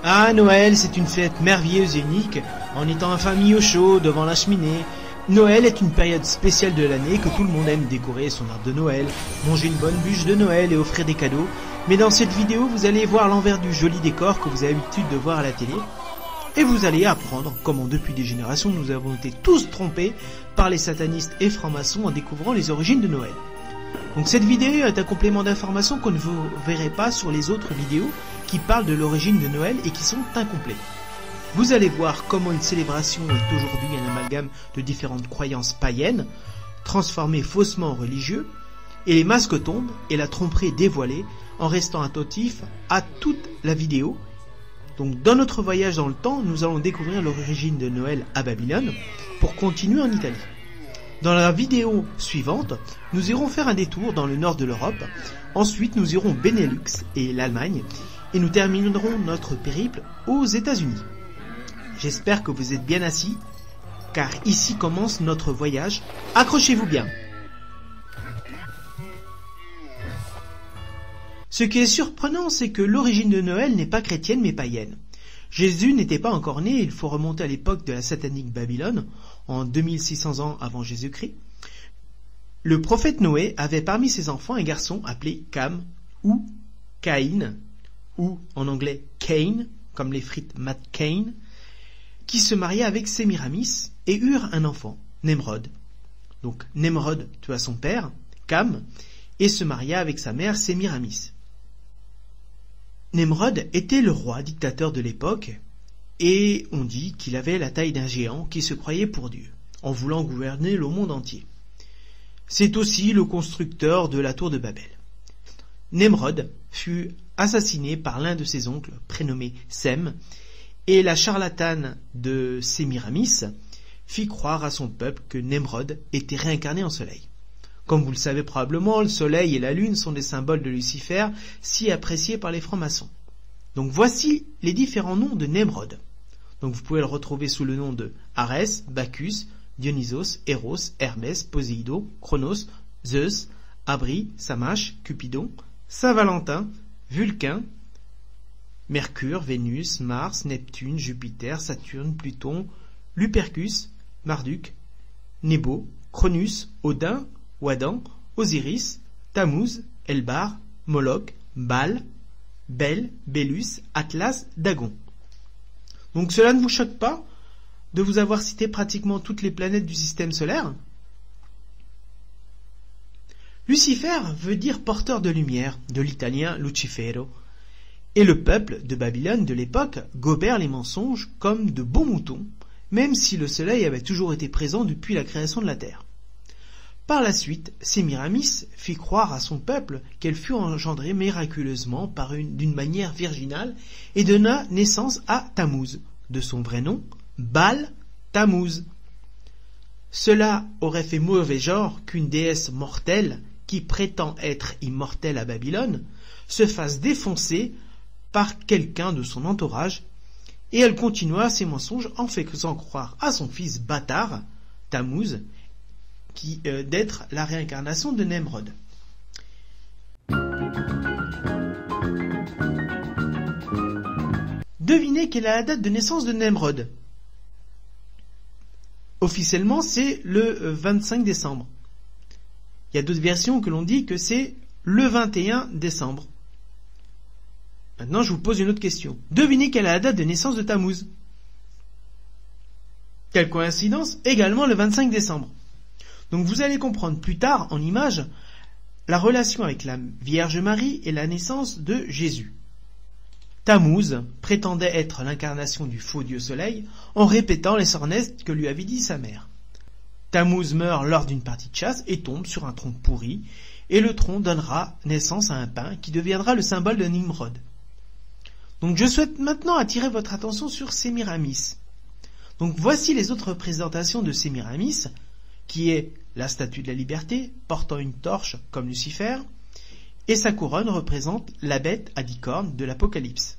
Ah, Noël, c'est une fête merveilleuse et unique, en étant en famille au chaud, devant la cheminée. Noël est une période spéciale de l'année que tout le monde aime décorer son arbre de Noël, manger une bonne bûche de Noël et offrir des cadeaux. Mais dans cette vidéo, vous allez voir l'envers du joli décor que vous avez l'habitude de voir à la télé. Et vous allez apprendre comment depuis des générations nous avons été tous trompés par les satanistes et francs-maçons en découvrant les origines de Noël. Donc cette vidéo est un complément d'information qu'on ne verrez pas sur les autres vidéos qui parlent de l'origine de Noël et qui sont incomplets. Vous allez voir comment une célébration est aujourd'hui un amalgame de différentes croyances païennes, transformées faussement en religieux, et les masques tombent et la tromperie est dévoilée en restant attentif à toute la vidéo. Donc dans notre voyage dans le temps, nous allons découvrir l'origine de Noël à Babylone pour continuer en Italie. Dans la vidéo suivante, nous irons faire un détour dans le nord de l'Europe, ensuite nous irons au Benelux et l'Allemagne, et nous terminerons notre périple aux États-Unis. J'espère que vous êtes bien assis, car ici commence notre voyage. Accrochez-vous bien. Ce qui est surprenant, c'est que l'origine de Noël n'est pas chrétienne mais païenne. Jésus n'était pas encore né, il faut remonter à l'époque de la satanique Babylone, en 2600 ans avant Jésus-Christ. Le prophète Noé avait parmi ses enfants un garçon appelé Cam ou Caïn, ou en anglais Cain, comme les frites McCain, qui se maria avec Sémiramis et eurent un enfant, Nemrod. Donc Nemrod tua son père, Cam, et se maria avec sa mère Sémiramis. Nemrod était le roi dictateur de l'époque, et on dit qu'il avait la taille d'un géant qui se croyait pour Dieu, en voulant gouverner le monde entier. C'est aussi le constructeur de la tour de Babel. Nemrod fut assassiné par l'un de ses oncles, prénommé Sem, et la charlatane de Sémiramis fit croire à son peuple que Nemrod était réincarné en soleil. Comme vous le savez probablement, le soleil et la lune sont des symboles de Lucifer, si appréciés par les francs-maçons. Donc voici les différents noms de Nemrod. Donc vous pouvez le retrouver sous le nom de Arès, Bacchus, Dionysos, Eros, Hermès, Poséidon, Chronos, Zeus, Abri, Samache, Cupidon, Saint-Valentin, Vulcain, Mercure, Vénus, Mars, Neptune, Jupiter, Saturne, Pluton, Lupercus, Marduk, Nebo, Cronus, Odin, Wadan, Osiris, Tammuz, Elbar, Moloch, Baal, Bel, Bélus, Atlas, Dagon. Donc cela ne vous choque pas de vous avoir cité pratiquement toutes les planètes du système solaire? Lucifer veut dire porteur de lumière, de l'italien Lucifero, et le peuple de Babylone de l'époque gobert les mensonges comme de bons moutons, même si le soleil avait toujours été présent depuis la création de la terre. Par la suite, Sémiramis fit croire à son peuple qu'elle fut engendrée miraculeusement d'une manière virginale et donna naissance à Tammuz, de son vrai nom, Baal Tammuz. Cela aurait fait mauvais genre qu'une déesse mortelle, qui prétend être immortelle à Babylone, se fasse défoncer par quelqu'un de son entourage, et elle continua ses mensonges en faisant croire à son fils bâtard, Tammuz, d'être la réincarnation de Nemrod. Devinez quelle est la date de naissance de Nemrod. Officiellement, c'est le 25 décembre. Il y a d'autres versions que l'on dit que c'est le 21 décembre. Maintenant, je vous pose une autre question. Devinez quelle est la date de naissance de Tammuz. Quelle coïncidence, également le 25 décembre. Donc vous allez comprendre plus tard, en images, la relation avec la Vierge Marie et la naissance de Jésus. Tammuz prétendait être l'incarnation du faux dieu soleil en répétant les sornettes que lui avait dit sa mère. Tammuz meurt lors d'une partie de chasse et tombe sur un tronc pourri, et le tronc donnera naissance à un pin qui deviendra le symbole de Nimrod. Donc je souhaite maintenant attirer votre attention sur Sémiramis. Donc voici les autres représentations de Sémiramis, qui est la statue de la liberté, portant une torche comme Lucifer, et sa couronne représente la bête à 10 cornes de l'Apocalypse.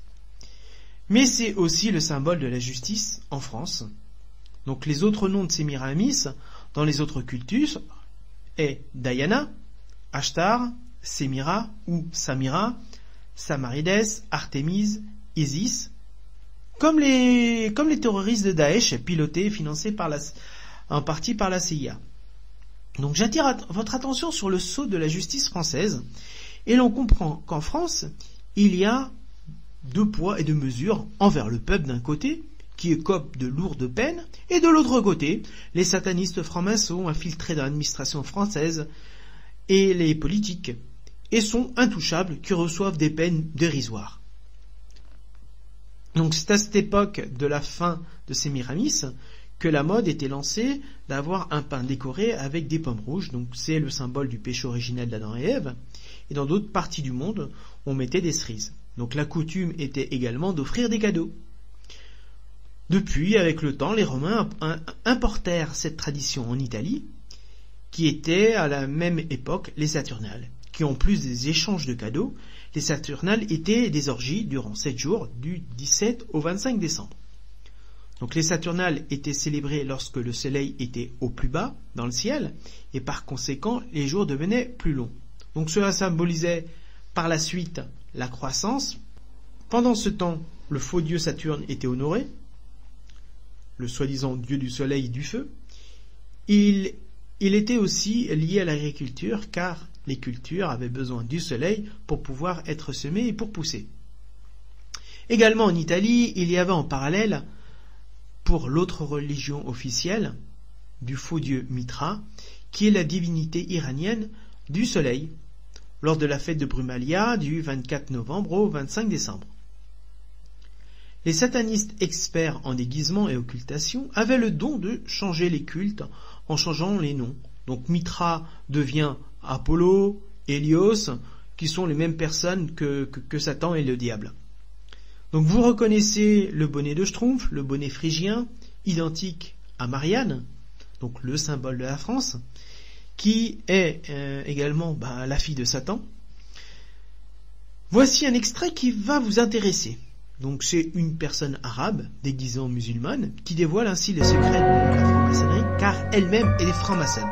Mais c'est aussi le symbole de la justice en France. Donc les autres noms de Sémiramis dans les autres cultus est Diana, Ashtar, Sémira ou Samira, Samarides, Artémise, Isis, comme les terroristes de Daesh, pilotés et financés en partie par la CIA. Donc j'attire votre attention sur le sceau de la justice française, et l'on comprend qu'en France, il y a deux poids et deux mesures envers le peuple d'un côté, qui écope de lourdes peines, et de l'autre côté, les satanistes francs-maçons infiltrés dans l'administration française et les politiques, et sont intouchables, qui reçoivent des peines dérisoires. Donc c'est à cette époque de la fin de Sémiramis que la mode était lancée d'avoir un pain décoré avec des pommes rouges, donc c'est le symbole du péché originel d'Adam et Ève, et dans d'autres parties du monde, on mettait des cerises. Donc la coutume était également d'offrir des cadeaux. Depuis, avec le temps, les Romains importèrent cette tradition en Italie, qui était à la même époque les Saturnales, qui en plus des échanges de cadeaux, les Saturnales étaient des orgies durant 7 jours, du 17 au 25 décembre. Donc les Saturnales étaient célébrées lorsque le soleil était au plus bas dans le ciel, et par conséquent, les jours devenaient plus longs. Donc cela symbolisait par la suite la croissance. Pendant ce temps, le faux dieu Saturne était honoré, le soi-disant dieu du soleil et du feu. Il était aussi lié à l'agriculture, car les cultures avaient besoin du soleil pour pouvoir être semées et pour pousser. Également en Italie, il y avait en parallèle, pour l'autre religion officielle, du faux dieu Mitra, qui est la divinité iranienne du soleil, lors de la fête de Brumalia du 24 novembre au 25 décembre. Les satanistes experts en déguisement et occultation avaient le don de changer les cultes en changeant les noms. Donc Mitra devient Apollo, Hélios, qui sont les mêmes personnes que Satan et le diable. Donc vous reconnaissez le bonnet de Schtroumpf, le bonnet phrygien, identique à Marianne, donc le symbole de la France, qui est également la fille de Satan. Voici un extrait qui va vous intéresser. Donc c'est une personne arabe, déguisée en musulmane, qui dévoile ainsi les secrets de la franc-maçonnerie, car elle-même est franc-maçonne.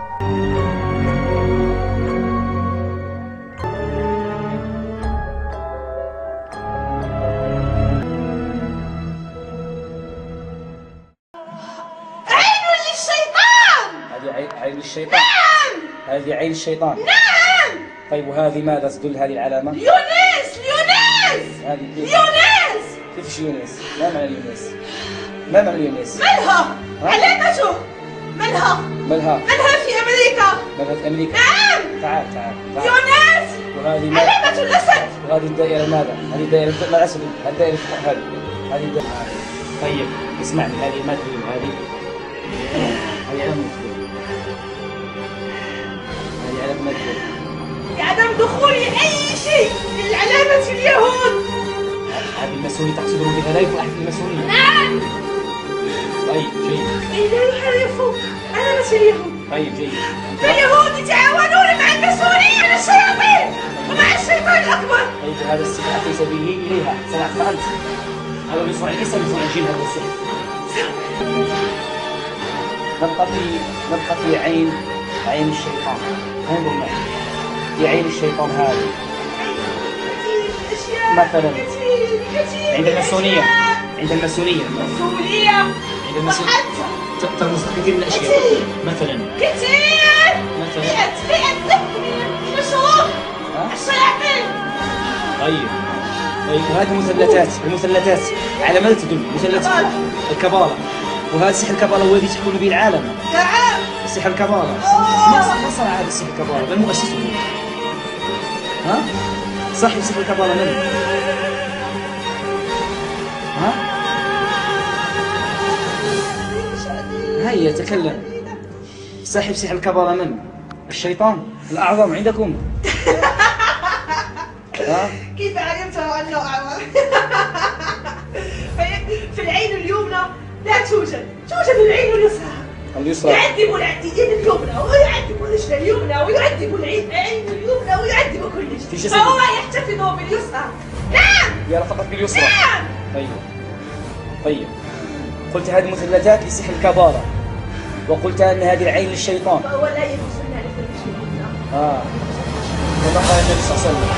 عين الشيطان. نعم. هذه عين الشيطان. نعم. طيب وهذه ماذا تدل هذه العلامة؟ ليونيس. هذه ليونيس. كيف يونيس؟ ما معنى ليونيس؟ ما معنى ليونيس؟ مالها؟ علامته. مالها في أمريكا. مالها في أمريكا؟ نعم. تعال. ليونيس. وهذه علامة الأسد. وهذه الدائرة ماذا؟ هذه دائرة الأسد. الدائرة هذه الدائرة. طيب اسمعني، هذه ما تدل هذه علامة لعدم دخول أي شيء من علامة اليهود. هذه الماسونية تقصدون بها لا يفلح في الماسونية؟ نعم. طيب جيد. لا يحرفوا علامة اليهود. طيب جيد. فاليهود يتعاونون مع الماسونية من الشياطين ومع الشيطان الأكبر. طيب هذا السحر أتيت به إليها، صنعت أنت. هذا بصنع ليس بصنع الجن، هذا السحر. نبقى في عين الشيطان. انظر معي في عين الشيطان هذه مثلا عند الماسونية ترمز كثير من الأشياء مثلا مشهور الشياطين. طيب وهذه المثلثات على ماذا تدل؟ مثلث الكبالة، وهذا سحر الكبالة هو الذي تحكم به العالم. سحر الكبالة. ما صنع هذا السحر الكبالة؟ من مؤسسه؟ ها؟ صاحب سحر الكبالة من؟ ها؟ هيا يتكلم. صاحب سحر الكبالة من؟ الشيطان الأعظم عندكم. ها؟ كيف علمت أنه أعظم؟ في العين اليمنى لا توجد العين اليسرى. يعذب اليد اليمنى ويعذب الرجل اليمنى ويعذب العين اليمنى ويعذب كل شيء، فهو يحتفظ باليسرى. نعم. يرى فقط باليسرى. نعم. طيب قلت هذه مثلثات لسحر الكبارة، وقلت أن هذه العين للشيطان. فهو لا يجوز أن نعرف شيء. كما قال النبي صلى الله عليه وسلم.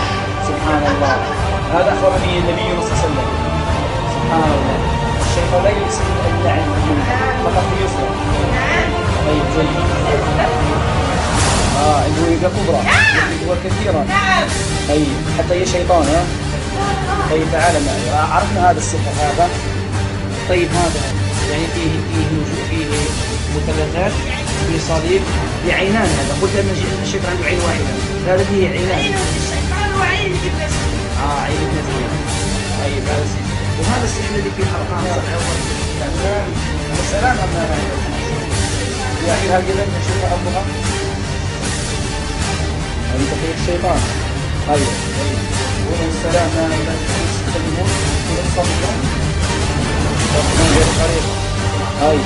سبحان الله، هذا أخبرني النبي صلى الله عليه وسلم. سبحان الله. الشيطان لا يقصد أن يلعن فقط ليسرى. طيب جيد. عنده يد كبرى يدعو كثيرا. طيب حتى هي شيطان. طيب تعال معي. عرفنا هذا السحر هذا. طيب هذا يعني فيه مثلثات، فيه صليب، فيه عينان. هذا قلت ان الشيطان عنده عين واحده، هذا فيه عينان. عين الشيطان وعين ابن سينا. عين ابن سينا. طيب هذا السحر. وهذا السحر الذي فيه حلقان. السلام عليكم. يا اخي هذه نشوف ابوها. هذه تخيل الشيطان. طيب قولوا السلام عليكم. تكلمون وتصلون من غير طريقه. طيب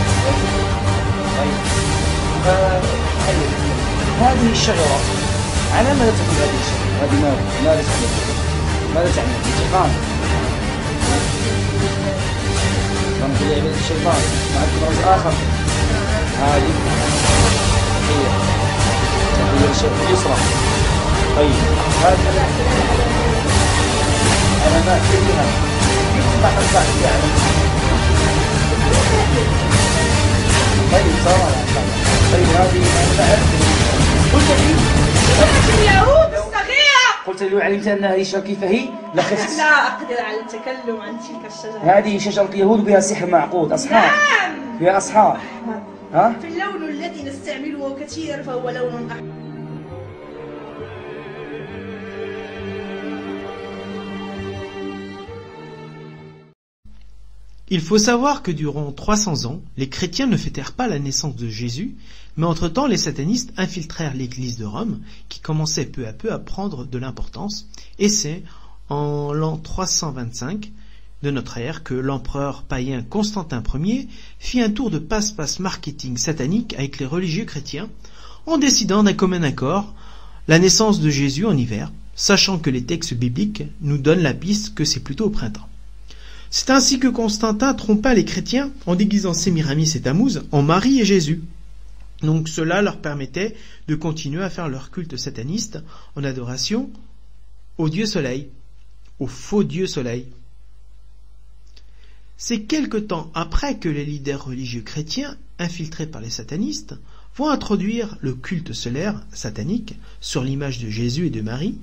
هذه الشجرة على ماذا تدل هذه الشجرة؟ هذه ماذا تعني؟ ماذا تعني؟ انتقام. رمز لعبة الشيطان. معكم رمز آخر. هذه هي الشيء اليسرى. طيب هذه علامات كلها يصبح الصاحب يعني. طيب صار. طيب هذه قلت لي اليهود الصغيرة. قلت لي علمت أنها هي كيف هي لخفت. لا أقدر على التكلم عن تلك الشجرة. هذه شجرة اليهود بها سحر معقود. أصحاب. نعم. بها أصحاب. ها؟ في اللون الذي نستعمله كثير فهو لون أحمر. Il faut savoir que durant 300 ans, les chrétiens ne fêtèrent pas la naissance de Jésus, mais entre-temps, les satanistes infiltrèrent l'église de Rome, qui commençait peu à peu à prendre de l'importance, et c'est en l'an 325 de notre ère que l'empereur païen Constantin Ier fit un tour de passe-passe marketing satanique avec les religieux chrétiens, en décidant d'un commun accord la naissance de Jésus en hiver, sachant que les textes bibliques nous donnent la piste que c'est plutôt au printemps. C'est ainsi que Constantin trompa les chrétiens en déguisant Sémiramis et Tammuz en Marie et Jésus. Donc cela leur permettait de continuer à faire leur culte sataniste en adoration au dieu soleil, au faux dieu soleil. C'est quelque temps après que les leaders religieux chrétiens, infiltrés par les satanistes, vont introduire le culte solaire satanique sur l'image de Jésus et de Marie,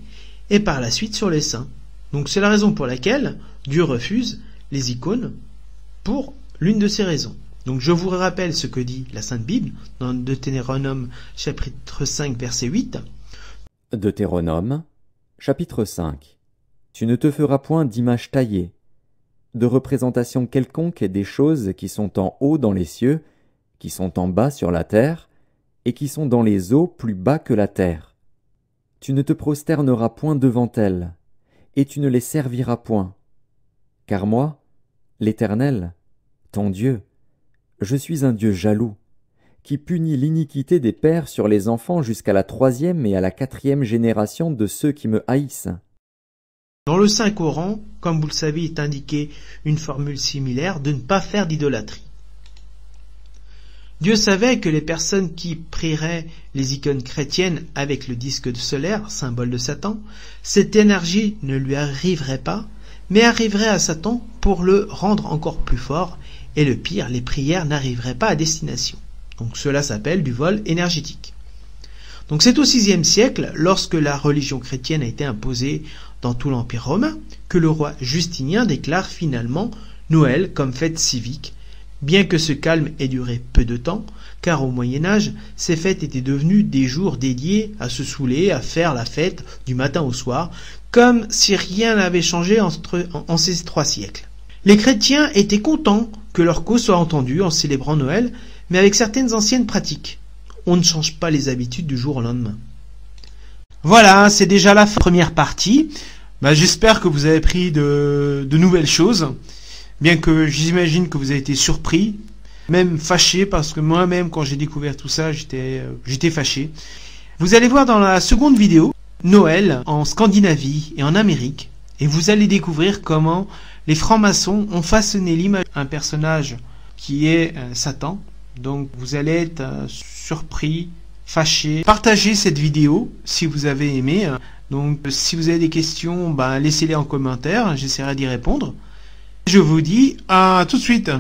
et par la suite sur les saints. Donc c'est la raison pour laquelle Dieu refuse les icônes pour l'une de ces raisons. Donc je vous rappelle ce que dit la Sainte Bible dans Deutéronome chapitre 5 verset 8. Deutéronome chapitre 5. Tu ne te feras point d'image taillée, de représentation quelconque des choses qui sont en haut dans les cieux, qui sont en bas sur la terre, et qui sont dans les eaux plus bas que la terre. Tu ne te prosterneras point devant elles, et tu ne les serviras point. Car moi, l'Éternel, ton Dieu, je suis un Dieu jaloux, qui punit l'iniquité des pères sur les enfants jusqu'à la 3e et à la 4e génération de ceux qui me haïssent. Dans le Saint-Coran, comme vous le savez, est indiqué une formule similaire de ne pas faire d'idolâtrie. Dieu savait que les personnes qui prieraient les icônes chrétiennes avec le disque solaire, symbole de Satan, cette énergie ne lui arriverait pas, mais arriverait à Satan pour le rendre encore plus fort, et le pire, les prières n'arriveraient pas à destination. Donc cela s'appelle du vol énergétique. Donc c'est au VIe siècle, lorsque la religion chrétienne a été imposée dans tout l'Empire romain, que le roi Justinien déclare finalement Noël comme fête civique, bien que ce calme ait duré peu de temps, car au Moyen-Âge, ces fêtes étaient devenues des jours dédiés à se saouler, à faire la fête du matin au soir, comme si rien n'avait changé en ces 3 siècles. Les chrétiens étaient contents que leur cause soit entendue en célébrant Noël, mais avec certaines anciennes pratiques. On ne change pas les habitudes du jour au lendemain. Voilà, c'est déjà la première partie. J'espère que vous avez appris de nouvelles choses, bien que j'imagine que vous avez été surpris, même fâché, parce que moi-même, quand j'ai découvert tout ça, j'étais fâché. Vous allez voir dans la seconde vidéo, Noël en Scandinavie et en Amérique, et vous allez découvrir comment les francs-maçons ont façonné l'image d'un personnage qui est Satan. Donc vous allez être surpris, fâché. Partagez cette vidéo si vous avez aimé. Donc si vous avez des questions, laissez-les en commentaire, j'essaierai d'y répondre. Je vous dis à tout de suite.